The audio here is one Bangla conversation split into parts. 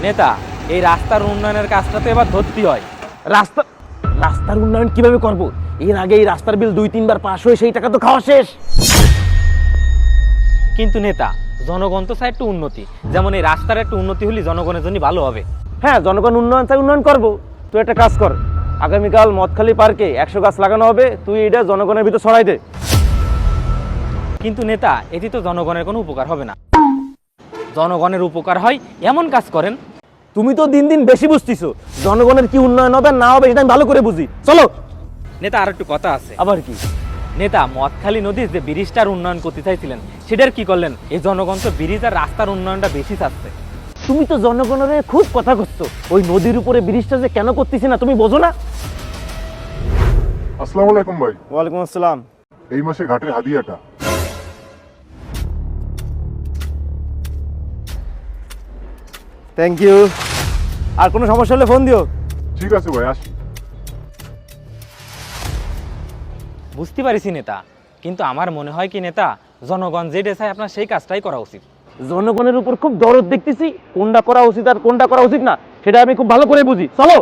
নেতা, এই রাস্তার উন্নয়নের কাজটা তো এবার ধরতে হয়। রাস্তার উন্নয়ন কিভাবে করব? এর আগে এই রাস্তার বিল 2-3 বার পাস হয়ে সেই টাকা তো খাওয়া শেষ। কিন্তু নেতা, জনগণ তো চায় একটু উন্নতি, যেমন এই রাস্তার একটু উন্নতি হলে জনগণের জন্য ভালো হবে। হ্যাঁ, জনগণ উন্নয়ন চাই, উন্নয়ন করব। তুই একটা কাজ কর, আগামীকাল মদখালি পার্কে 100 গাছ লাগানো হবে, তুই এটা জনগণের ভিতর ছড়াই দে। কিন্তু নেতা, এটি তো জনগণের কোনো উপকার হবে না। জনগণের উপকার হয় এমন কাজ করেন। তুমি তো দিন দিন বেশি বুঝতেছো, জনগণের কি উন্নয়ন হবে না হবে এটা আমি ভালো করে বুঝি। চলো। নেতা, আর একটু কথা আছে। আবার কি? নেতা, মদখালি নদীর যে ব্রিজটার উন্নয়ন করতে চাইছিলেন সেটার কি করলেন? এই জনগণ তো ব্রিজ আর রাস্তার উন্নয়নটা বেশি চাচ্ছে। তুমি তো জনগণের খুব কথা করছো, ওই নদীর উপরে ব্রিজটা যে কেন করতেছি না তুমি বোঝো না? আসসালামু আলাইকুম ভাই। ওয়ালাইকুম আসসালাম। এই মাসে ঘাটের হাদিয়াটা। Thank you. আর কোনো সমস্যা হলে ফোন দিও। ঠিক আছে ভাই, আসি। বুঝতে পারিছি নেতা, কিন্তু আমার মনে হয় কি নেতা, জনগণ যেটা চায় আপনার সেই কাজটাই করা উচিত। জনগণের উপর খুব দরদ দেখতেছি, কোনটা করা উচিত আর কোনটা করা উচিত না সেটা আমি খুব ভালো করে বুঝি। চলো।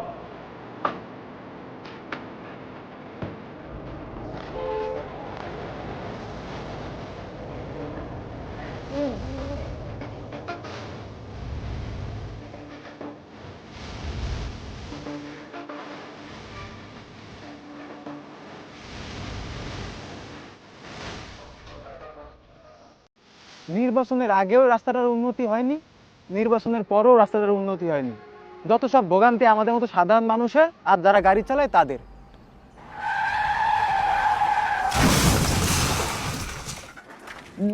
নির্বাচনের আগেও রাস্তাটার উন্নতি হয়নি, নির্বাচনের পরেও রাস্তাটার উন্নতি হয়নি। যত সব ভোগান্তি আমাদের মতো সাধারণ মানুষের, আর যারা গাড়ি চালায় তাদের।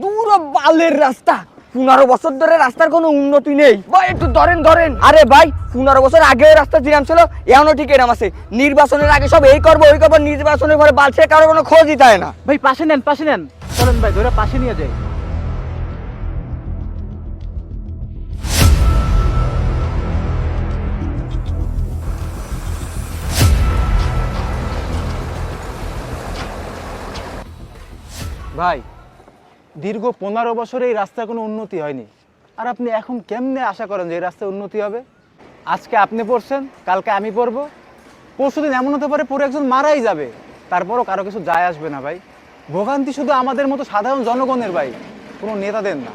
দূর বালের রাস্তা, 15 বছর ধরে রাস্তার কোনো উন্নতি নেই ভাই। একটু ধরেন। আরে ভাই, 15 বছর আগে রাস্তা যেরাম ছিল এখনো ঠিক এরাম আছে। নির্বাচনের আগে সব এই করবো ওই করবো, নির্বাচনের পরে বালছে কারো কোনো খোঁজই দেয় না। ভাই পাশে নেন, চলেন ভাই, ধরে পাশে নিয়ে যাই। ভাই, দীর্ঘ 15 বছরে এই রাস্তার কোনো উন্নতি হয়নি, আর আপনি এখন কেমনে আশা করেন যে এই রাস্তায় উন্নতি হবে? আজকে আপনি পড়ছেন, কালকে আমি পড়বো, পরশুদিন এমন হতে পারে পরে একজন মারাই যাবে, তারপরও কারো কিছু যায় আসবে না ভাই। ভোগান্তি শুধু আমাদের মতো সাধারণ জনগণের ভাই, কোনো নেতাদের না।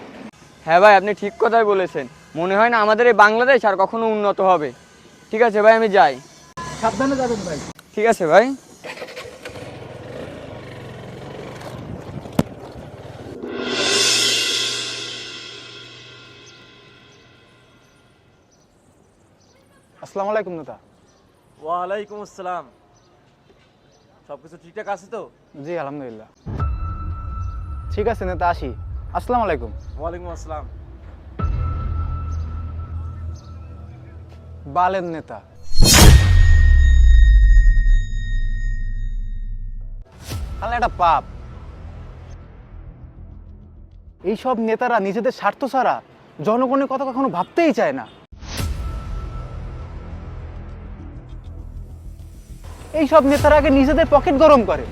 হ্যাঁ ভাই, আপনি ঠিক কথাই বলেছেন। মনে হয় না আমাদের এই বাংলাদেশ আর কখনো উন্নত হবে। ঠিক আছে ভাই, আমি যাই। সাবধানে যাবেন ভাই। ঠিক আছে ভাই। আসসালামু আলাইকুম নেতা। ওয়ালাইকুম আসসালাম। সবকিছু ঠিকঠাক আছে তো? জি আলহামদুলিল্লাহ। ঠিক আছে নেতা, আসি। আসসালামু আলাইকুম। ওয়ালাইকুম আসসালাম। বালের নেতা। তাহলে একটা পাপ, এইসব নেতারা নিজেদের স্বার্থ ছাড়া জনগণের কথা কখনো ভাবতেই চায় না। এইসব নেতারা আগে নিজেদের পকেট গরম করে,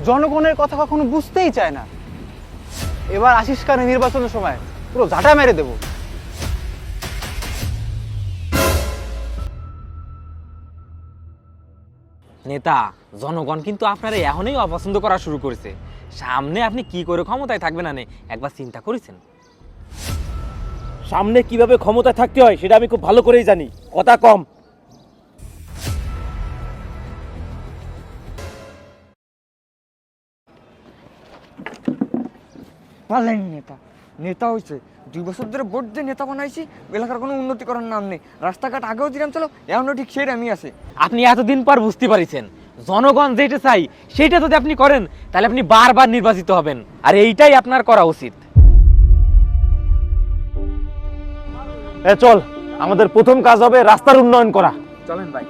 জনগণের কথা কখনো বুঝতেই চায় না। এবার আসিস কানে নির্বাচনের সময় পুরো ঝাঁটা মেরে দেবো। নেতা, জনগণ কিন্তু আপনারা এখনই অপছন্দ করা শুরু করেছে। সামনে আপনি কি করে ক্ষমতায় থাকবেন না একবার চিন্তা করেছেন? সামনে কিভাবে ক্ষমতায় থাকতে হয় সেটা আমি খুব ভালো করেই জানি, কথা কম। পারলেন নেতা হয়েছে 2 বছর ধরে ভোট দিয়ে নেতা বানাইছি, এলাকার কোনো উন্নতি করার নাম নেই। রাস্তাঘাট আগেও দিলাম চলো, এখনো ঠিক সেই আমি আছে। আপনি এতদিন পর বুঝতে পারছেন, জনগণ যেটা চাই সেটা যদি আপনি করেন তাহলে আপনি বারবার নির্বাচিত হবেন, আর এইটাই আপনার করা উচিত। চল, আমাদের প্রথম কাজ হবে রাস্তার উন্নয়ন করা। চলেন ভাই।